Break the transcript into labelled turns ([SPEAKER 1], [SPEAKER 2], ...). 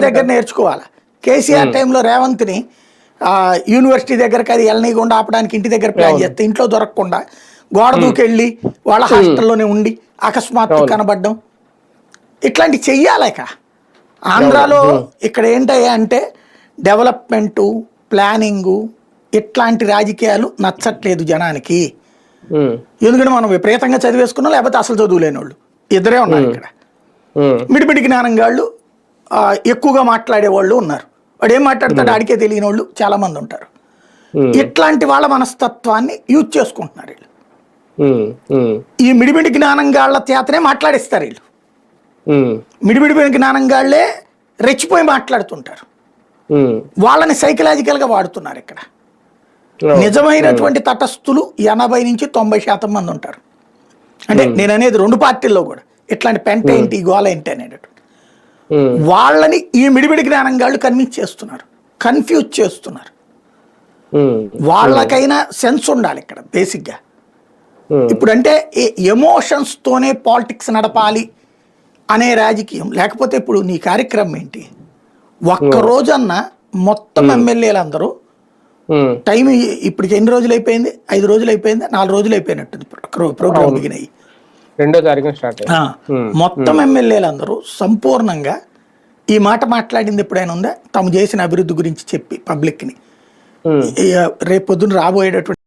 [SPEAKER 1] దగ్గర నేర్చుకోవాలి. కేసీఆర్ టైంలో రేవంత్ని యూనివర్సిటీ దగ్గరకి అది వెళ్ళనీయకుండా ఆపడానికి ఇంటి దగ్గర ప్లాన్ చేస్తే ఇంట్లో దొరకకుండా గోడ దూకెళ్ళి వాళ్ళ హాస్టల్లోనే ఉండి అకస్మాత్తు కనబడడం ఇట్లాంటి చెయ్యాలేక. ఆంధ్రాలో ఇక్కడ ఏంటయ్యా అంటే డెవలప్మెంటు, ప్లానింగు ఇట్లాంటి రాజకీయాలు నచ్చట్లేదు జనానికి. ఎందుకంటే మనం విపరీతంగా చదివేసుకున్నాం, లేకపోతే అసలు చదువులేని వాళ్ళు ఇద్దరే ఉన్నారు ఇక్కడ. మిడిమిడి జ్ఞానం వాళ్ళు ఎక్కువగా మాట్లాడే వాళ్ళు ఉన్నారు. వాడు ఏం మాట్లాడతాడు ఆడికే తెలియని వాళ్ళు చాలా మంది ఉంటారు. ఇట్లాంటి వాళ్ళ మనస్తత్వాన్ని యూజ్ చేసుకుంటున్నారు వీళ్ళు. ఈ మిడిమిడి జ్ఞానంగాళ్ల చేతనే మాట్లాడిస్తారు వీళ్ళు. మిడిమిడి జ్ఞానంగాళ్లే రెచ్చిపోయి మాట్లాడుతుంటారు. వాళ్ళని సైకలాజికల్ గా వాడుతున్నారు ఇక్కడ. నిజమైనటువంటి తటస్థులు 80 నుంచి 90% మంది ఉంటారు. అంటే నేను అనేది రెండు పార్టీల్లో కూడా ఇట్లాంటి పెంట ఏంటి, గోల ఏంటి అనేటటువంటి వాళ్ళని ఈ మిడిమిడి జ్ఞానంగాళ్ళు కన్విన్స్ చేస్తున్నారు, కన్ఫ్యూజ్ చేస్తున్నారు. వాళ్ళకైనా సెన్స్ ఉండాలి ఇక్కడ బేసిక్గా. ఇప్పుడు అంటే ఎమోషన్స్ తోనే పాలిటిక్స్ నడపాలి అనే రాజకీయం. లేకపోతే ఇప్పుడు నీ కార్యక్రమం ఏంటి, ఒక్క రోజన్నా మొత్తం ఎమ్మెల్యేలందరూ టైం ఇప్పటికి ఎన్ని రోజులు అయిపోయింది, 5 రోజులు అయిపోయింది, 4 రోజులు అయిపోయినట్టుంది ప్రోగ్రామ్ బిగిన్ అయ్యి.
[SPEAKER 2] 2వ తారీఖున స్టార్ట్.
[SPEAKER 1] మొత్తం ఎమ్మెల్యేలందరూ సంపూర్ణంగా ఈ మాట మాట్లాడింది ఎప్పుడైనా ఉందా? తాము చేసిన అభివృద్ధి గురించి చెప్పి పబ్లిక్ని రేపు పొద్దున రాబోయేటటువంటి